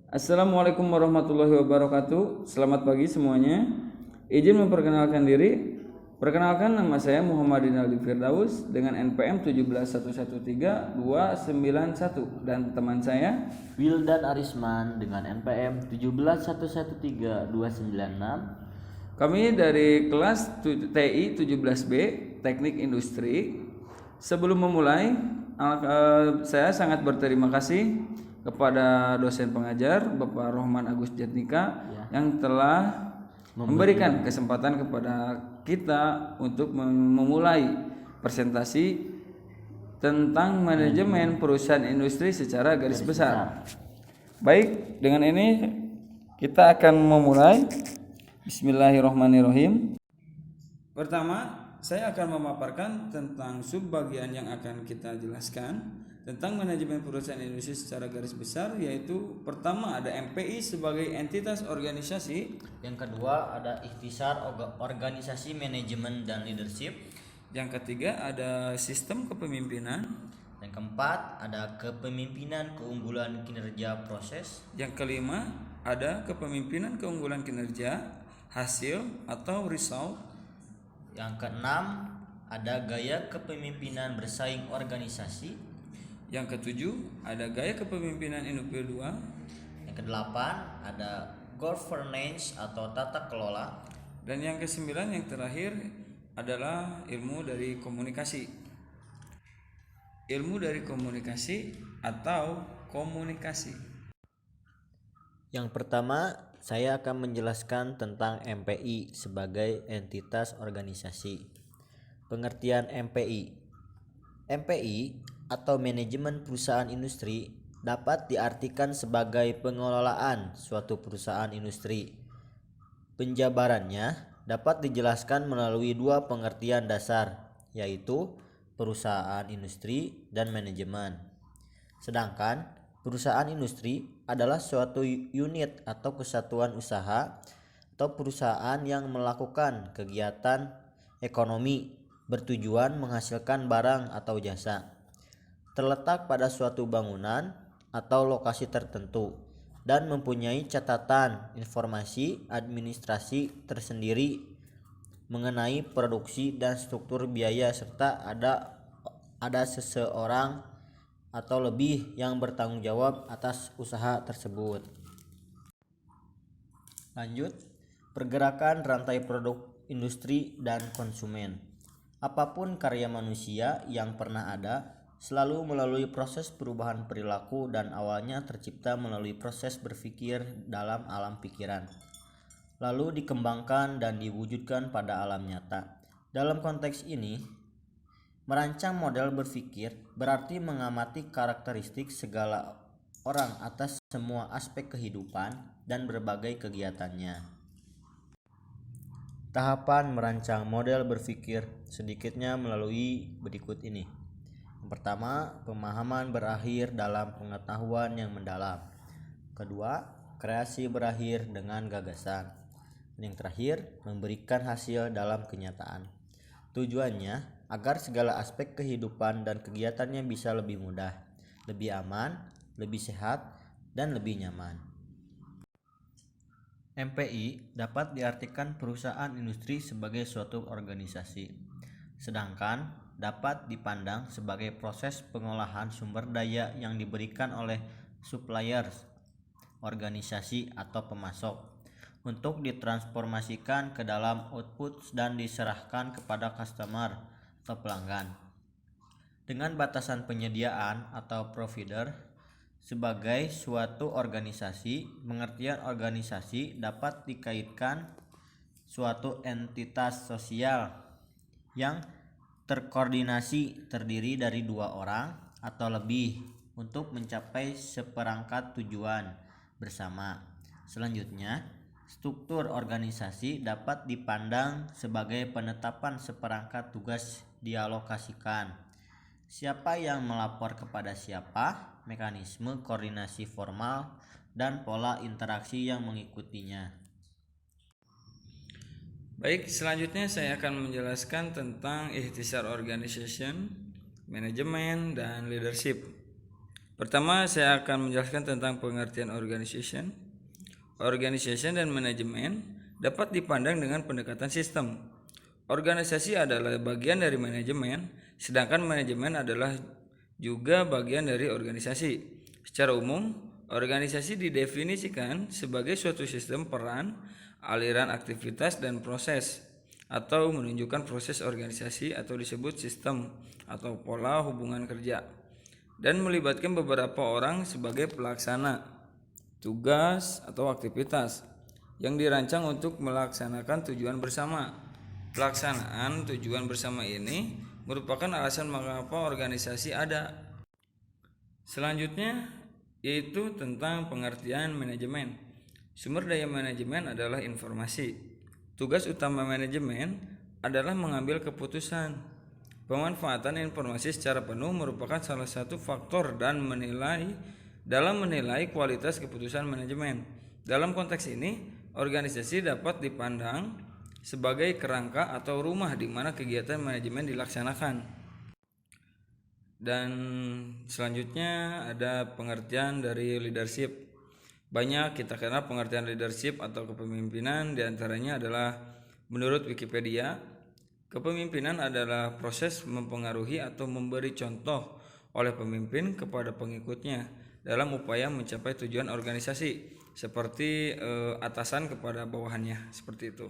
Assalamualaikum warahmatullahi wabarakatuh. Selamat pagi semuanya. Izin memperkenalkan diri. Perkenalkan, nama saya Muhammad Dinaldi Firdaus dengan NPM 17113-291 dan teman saya Wildan Arisman dengan NPM 17113-296. kami dari kelas TI 17B Teknik Industri. Sebelum memulai, saya sangat berterima kasih kepada dosen pengajar Bapak Rohman Agus Jatnika yang telah memberikan kesempatan kepada kita untuk memulai presentasi tentang manajemen perusahaan industri secara garis besar. Baik, dengan ini kita akan memulai. Bismillahirrahmanirrahim. Pertama, saya akan memaparkan tentang subbagian yang akan kita jelaskan tentang manajemen perusahaan industri secara garis besar, yaitu pertama ada MPI sebagai entitas organisasi, Yang kedua ada ikhtisar organisasi manajemen dan leadership. yang ketiga ada sistem kepemimpinan, Yang keempat ada kepemimpinan keunggulan kinerja proses. yang kelima ada kepemimpinan keunggulan kinerja hasil atau result, Yang keenam ada gaya kepemimpinan bersaing organisasi. yang ketujuh ada gaya kepemimpinan individual, Yang kedelapan ada governance atau tata kelola. dan yang kesembilan yang terakhir adalah ilmu dari komunikasi. Ilmu dari komunikasi atau komunikasi. Yang pertama, saya akan menjelaskan tentang MPI sebagai entitas organisasi. Pengertian MPI. MPI atau manajemen perusahaan industri dapat diartikan sebagai pengelolaan suatu perusahaan industri. Penjabarannya dapat dijelaskan melalui dua pengertian dasar, yaitu perusahaan industri dan manajemen. Sedangkan perusahaan industri adalah suatu unit atau kesatuan usaha atau perusahaan yang melakukan kegiatan ekonomi bertujuan menghasilkan barang atau jasa, terletak pada suatu bangunan atau lokasi tertentu, dan mempunyai catatan informasi administrasi tersendiri mengenai produksi dan struktur biaya, serta ada seseorang atau lebih yang bertanggung jawab atas usaha tersebut. Lanjut, pergerakan rantai produk industri dan konsumen. Apapun karya manusia yang pernah ada selalu melalui proses perubahan perilaku dan awalnya tercipta melalui proses berpikir dalam alam pikiran, lalu dikembangkan dan diwujudkan pada alam nyata. Dalam konteks ini, merancang model berpikir berarti mengamati karakteristik segala orang atas semua aspek kehidupan dan berbagai kegiatannya. Tahapan merancang model berpikir sedikitnya melalui berikut ini. Yang pertama, pemahaman berakhir dalam pengetahuan yang mendalam. Kedua, kreasi berakhir dengan gagasan. Dan yang terakhir, memberikan hasil dalam kenyataan. Tujuannya agar segala aspek kehidupan dan kegiatannya bisa lebih mudah, lebih aman, lebih sehat, dan lebih nyaman. MPI dapat diartikan perusahaan industri sebagai suatu organisasi, sedangkan dapat dipandang sebagai proses pengolahan sumber daya yang diberikan oleh suppliers, organisasi atau pemasok, untuk ditransformasikan ke dalam output dan diserahkan kepada customer atau pelanggan. Dengan batasan penyediaan atau provider sebagai suatu organisasi, pengertian organisasi dapat dikaitkan suatu entitas sosial yang terkoordinasi terdiri dari dua orang atau lebih untuk mencapai seperangkat tujuan bersama. Selanjutnya, struktur organisasi dapat dipandang sebagai penetapan seperangkat tugas dialokasikan. Siapa yang melapor kepada siapa, mekanisme koordinasi formal, dan pola interaksi yang mengikutinya. Baik, selanjutnya saya akan menjelaskan tentang ikhtisar organization, manajemen, dan leadership. Pertama, saya akan menjelaskan tentang pengertian organization. Organization dan manajemen dapat dipandang dengan pendekatan sistem. Organisasi adalah bagian dari manajemen, sedangkan manajemen adalah juga bagian dari organisasi. Secara umum, organisasi didefinisikan sebagai suatu sistem peran, aliran aktivitas dan proses, atau menunjukkan proses organisasi atau disebut sistem atau pola hubungan kerja, dan melibatkan beberapa orang sebagai pelaksana tugas atau aktivitas yang dirancang untuk melaksanakan tujuan bersama. Pelaksanaan tujuan bersama ini merupakan alasan mengapa organisasi ada. Selanjutnya yaitu tentang pengertian manajemen. Sumber daya manajemen adalah informasi. Tugas utama manajemen adalah mengambil keputusan. Pemanfaatan informasi secara penuh merupakan salah satu faktor dalam menilai kualitas keputusan manajemen. Dalam konteks ini, organisasi dapat dipandang sebagai kerangka atau rumah di mana kegiatan manajemen dilaksanakan. Dan selanjutnya ada pengertian dari leadership. Banyak kita kenal pengertian leadership atau kepemimpinan, diantaranya adalah menurut Wikipedia, kepemimpinan adalah proses mempengaruhi atau memberi contoh oleh pemimpin kepada pengikutnya dalam upaya mencapai tujuan organisasi, seperti atasan kepada bawahannya, seperti itu.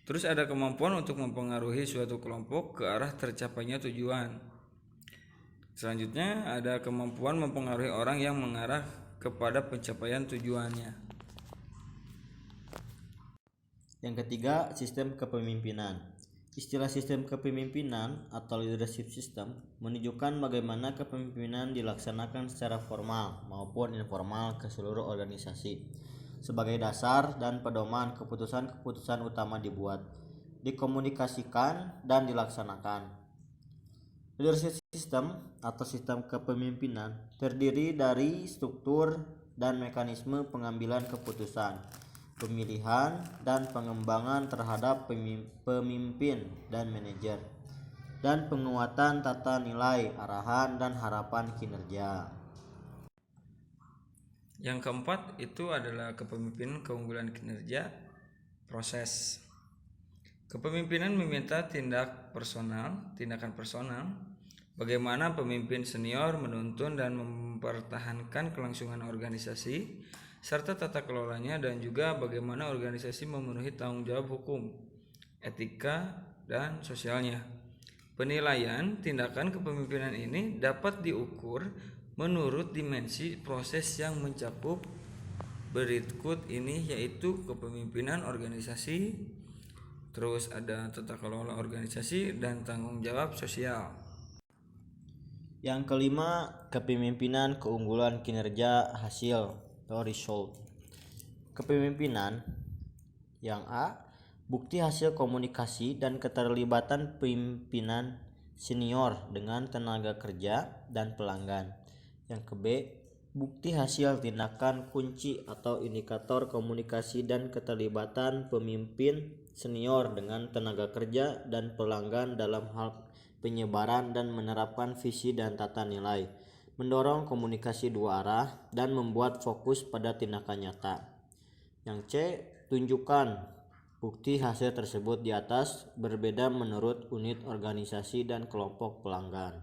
Terus ada kemampuan untuk mempengaruhi suatu kelompok ke arah tercapainya tujuan. Selanjutnya ada kemampuan mempengaruhi orang yang mengarah kepada pencapaian tujuannya. Yang ketiga, sistem kepemimpinan. Istilah sistem kepemimpinan atau leadership system menunjukkan bagaimana kepemimpinan dilaksanakan secara formal maupun informal ke seluruh organisasi. Sebagai dasar dan pedoman keputusan-keputusan utama dibuat, dikomunikasikan, dan dilaksanakan. Leadership system atau sistem kepemimpinan terdiri dari struktur dan mekanisme pengambilan keputusan, pemilihan dan pengembangan terhadap pemimpin dan manajer, dan penguatan tata nilai, arahan, dan harapan kinerja. Yang keempat itu adalah kepemimpinan keunggulan kinerja proses. Kepemimpinan meminta tindakan personal, bagaimana pemimpin senior menuntun dan mempertahankan kelangsungan organisasi, serta tata kelolanya, dan juga bagaimana organisasi memenuhi tanggung jawab hukum, etika, dan sosialnya. Penilaian tindakan kepemimpinan ini dapat diukur menurut dimensi proses yang mencakup berikut ini, yaitu kepemimpinan organisasi, terus ada tata kelola organisasi, dan tanggung jawab sosial. Yang kelima, kepemimpinan keunggulan kinerja hasil atau result. Kepemimpinan yang A, bukti hasil komunikasi dan keterlibatan pimpinan senior dengan tenaga kerja dan pelanggan. Yang B, bukti hasil tindakan kunci atau indikator komunikasi dan keterlibatan pemimpin senior dengan tenaga kerja dan pelanggan dalam hal penyebaran dan menerapkan visi dan tata nilai, mendorong komunikasi dua arah, dan membuat fokus pada tindakan nyata. Yang C, tunjukkan bukti hasil tersebut di atas berbeda menurut unit organisasi dan kelompok pelanggan.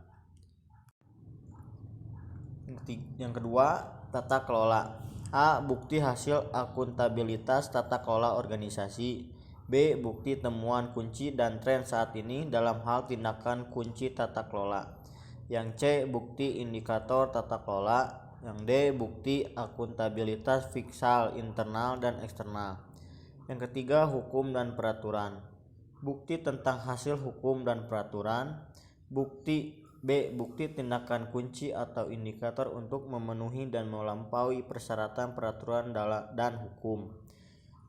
Yang kedua, tata kelola. A, bukti hasil akuntabilitas tata kelola organisasi. B, bukti temuan kunci dan tren saat ini dalam hal tindakan kunci tata kelola. Yang C, bukti indikator tata kelola. Yang D, bukti akuntabilitas fiskal internal dan eksternal. Yang ketiga, hukum dan peraturan. Bukti tentang hasil hukum dan peraturan. Bukti tindakan kunci atau indikator untuk memenuhi dan melampaui persyaratan peraturan dan hukum.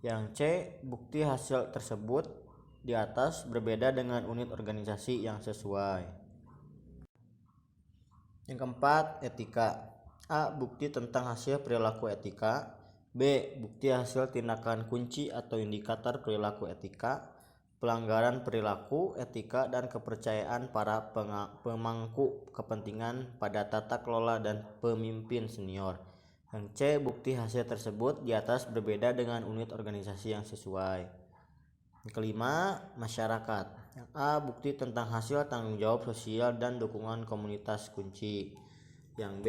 Yang C, bukti hasil tersebut di atas berbeda dengan unit organisasi yang sesuai. Yang keempat, etika. A, bukti tentang hasil perilaku etika. B, bukti hasil tindakan kunci atau indikator perilaku etika. pelanggaran perilaku, etika, dan kepercayaan para pemangku kepentingan pada tata kelola dan pemimpin senior. Yang C, bukti hasil tersebut di atas berbeda dengan unit organisasi yang sesuai. Yang kelima, masyarakat. Yang A, bukti tentang hasil tanggung jawab sosial dan dukungan komunitas kunci. Yang B,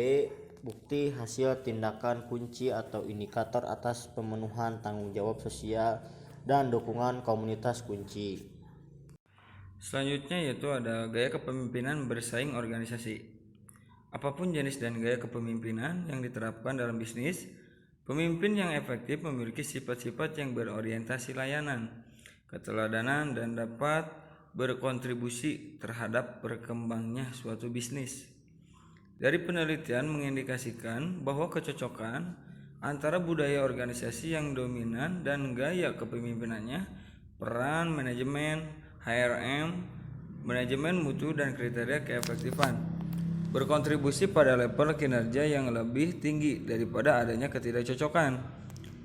bukti hasil tindakan kunci atau indikator atas pemenuhan tanggung jawab sosial dan dukungan komunitas kunci. Selanjutnya yaitu ada gaya kepemimpinan bersaing organisasi. Apapun jenis dan gaya kepemimpinan yang diterapkan dalam bisnis, pemimpin yang efektif memiliki sifat-sifat yang berorientasi layanan, keteladanan, dan dapat berkontribusi terhadap berkembangnya suatu bisnis. Dari penelitian mengindikasikan bahwa kecocokan antara budaya organisasi yang dominan dan gaya kepemimpinannya, peran manajemen, HRM, manajemen mutu, dan kriteria keefektifan berkontribusi pada level kinerja yang lebih tinggi daripada adanya ketidakcocokan.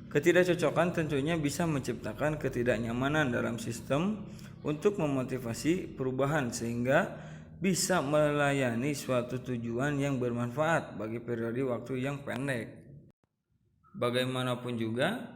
Ketidakcocokan tentunya bisa menciptakan ketidaknyamanan dalam sistem untuk memotivasi perubahan sehingga bisa melayani suatu tujuan yang bermanfaat bagi periode waktu yang pendek. Bagaimanapun juga,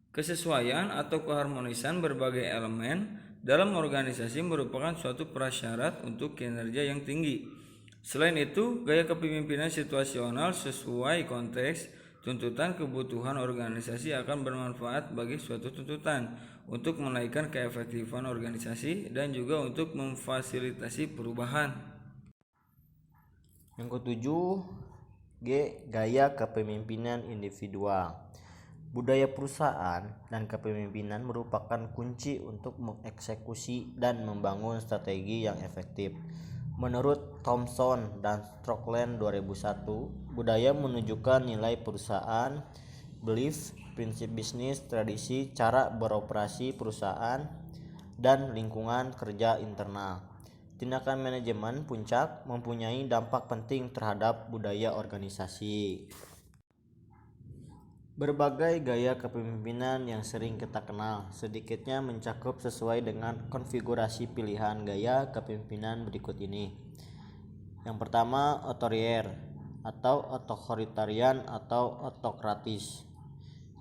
kesesuaian atau keharmonisan berbagai elemen dalam organisasi merupakan suatu prasyarat untuk kinerja yang tinggi. Selain itu, gaya kepemimpinan situasional sesuai konteks tuntutan kebutuhan organisasi akan bermanfaat bagi suatu tuntutan untuk menaikkan keefektifan organisasi dan juga untuk memfasilitasi perubahan. Yang ketujuh, G, gaya kepemimpinan individual. Budaya perusahaan dan kepemimpinan merupakan kunci untuk mengeksekusi dan membangun strategi yang efektif. Menurut Thompson dan Strickland 2001, budaya menunjukkan nilai perusahaan, belief, prinsip bisnis, tradisi, cara beroperasi perusahaan, dan lingkungan kerja internal. Tindakan manajemen puncak mempunyai dampak penting terhadap budaya organisasi. Berbagai gaya kepemimpinan yang sering kita kenal sedikitnya mencakup sesuai dengan konfigurasi pilihan gaya kepemimpinan berikut ini. Yang pertama, otoriter atau otoritarian atau otokratis.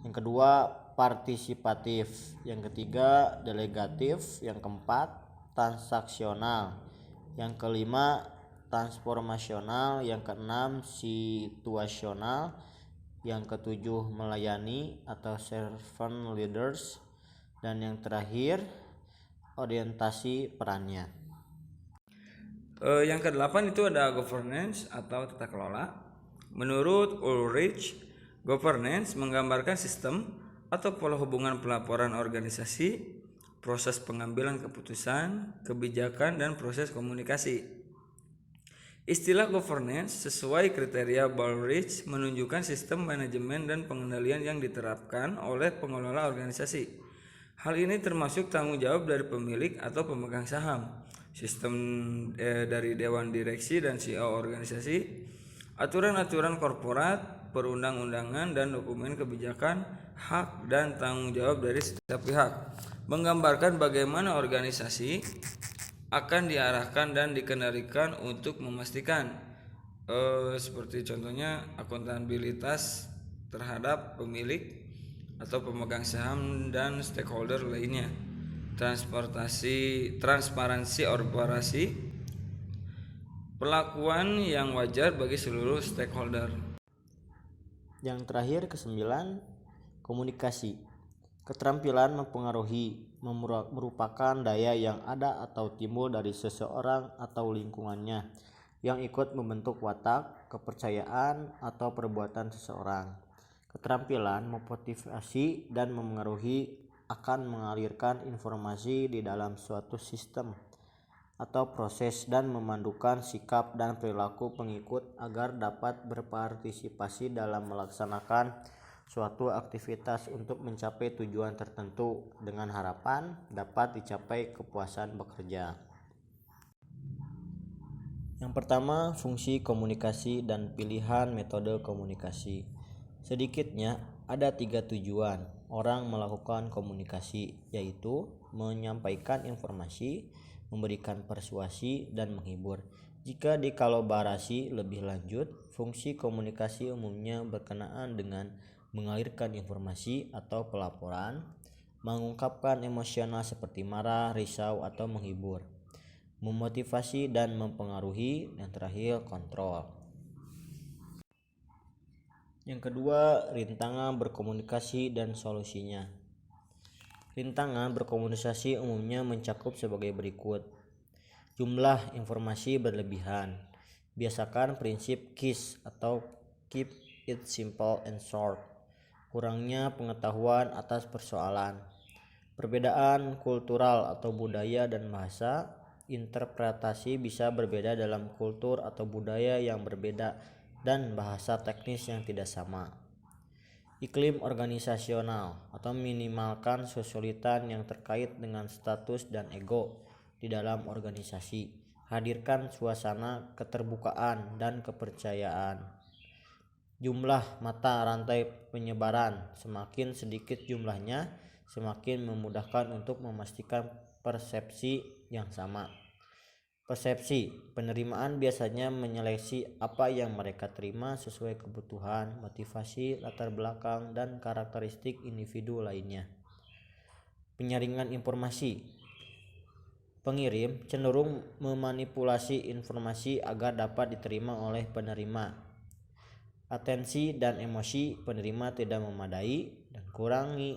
Yang kedua, partisipatif. Yang ketiga, delegatif. Yang keempat, transaksional. Yang kelima, transformasional. Yang keenam, situasional. Yang ketujuh, melayani atau servant leaders. Dan yang terakhir, orientasi perannya. Yang kedelapan itu ada governance atau tata kelola. Menurut Ulrich, governance menggambarkan sistem atau pola hubungan pelaporan organisasi, proses pengambilan keputusan, kebijakan, dan proses komunikasi. Istilah governance sesuai kriteria Ulrich menunjukkan sistem manajemen dan pengendalian yang diterapkan oleh pengelola organisasi. Hal ini termasuk tanggung jawab dari pemilik atau pemegang saham, sistem dari dewan direksi dan CEO organisasi, aturan-aturan korporat, perundang-undangan, dan dokumen kebijakan, hak dan tanggung jawab dari setiap pihak, menggambarkan bagaimana organisasi akan diarahkan dan dikendalikan untuk memastikan seperti contohnya akuntabilitas terhadap pemilik atau pemegang saham dan stakeholder lainnya, transparansi operasi, perlakuan yang wajar bagi seluruh stakeholder. Yang terakhir, kesembilan, komunikasi. Keterampilan mempengaruhi merupakan daya yang ada atau timbul dari seseorang atau lingkungannya yang ikut membentuk watak, kepercayaan, atau perbuatan seseorang. Keterampilan memotivasi dan memengaruhi akan mengalirkan informasi di dalam suatu sistem atau proses dan memandukan sikap dan perilaku pengikut agar dapat berpartisipasi dalam melaksanakan suatu aktivitas untuk mencapai tujuan tertentu dengan harapan dapat dicapai kepuasan bekerja. Yang pertama, fungsi komunikasi dan pilihan metode komunikasi. Sedikitnya ada 3 tujuan. orang melakukan komunikasi, yaitu menyampaikan informasi, memberikan persuasi, dan menghibur. Jika dikolaborasi lebih lanjut, fungsi komunikasi umumnya berkenaan dengan mengalirkan informasi atau pelaporan, mengungkapkan emosional seperti marah, risau, atau menghibur, memotivasi dan mempengaruhi, dan terakhir kontrol. Yang kedua, rintangan berkomunikasi dan solusinya. Rintangan berkomunikasi umumnya mencakup sebagai berikut. Jumlah informasi berlebihan. Biasakan prinsip KISS atau Keep It Simple and Short. Kurangnya pengetahuan atas persoalan. Perbedaan kultural atau budaya dan bahasa. Interpretasi bisa berbeda dalam kultur atau budaya yang berbeda dan bahasa teknis yang tidak sama. Iklim organisasional atau minimalkan kesulitan yang terkait dengan status dan ego di dalam organisasi. Hadirkan suasana keterbukaan dan kepercayaan. Jumlah mata rantai penyebaran. Semakin sedikit jumlahnya, semakin memudahkan untuk memastikan persepsi yang sama. Persepsi penerimaan biasanya menyeleksi apa yang mereka terima sesuai kebutuhan, motivasi, latar belakang, dan karakteristik individu lainnya. Penyaringan informasi. Pengirim cenderung memanipulasi informasi agar dapat diterima oleh penerima. Atensi dan emosi penerima tidak memadai, dan kurangi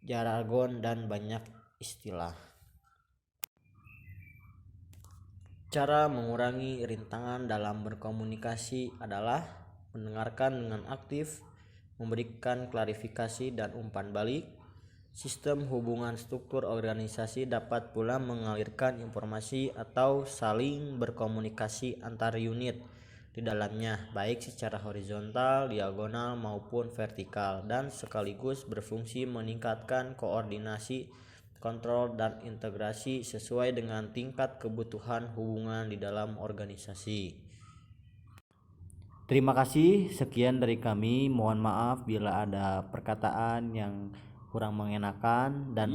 jargon dan banyak istilah. Cara mengurangi rintangan dalam berkomunikasi adalah mendengarkan dengan aktif, memberikan klarifikasi dan umpan balik. Sistem hubungan struktur organisasi dapat pula mengalirkan informasi atau saling berkomunikasi antar unit di dalamnya, baik secara horizontal, diagonal maupun vertikal, dan sekaligus berfungsi meningkatkan koordinasi, kontrol, dan integrasi sesuai dengan tingkat kebutuhan hubungan di dalam organisasi. Terima kasih, sekian dari kami. Mohon maaf bila ada perkataan yang kurang mengenakan dan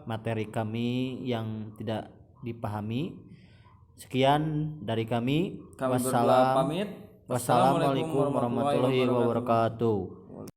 materi kami yang tidak dipahami. Sekian dari kami. Kami berdua pamit. Wassalamualaikum warahmatullahi wabarakatuh.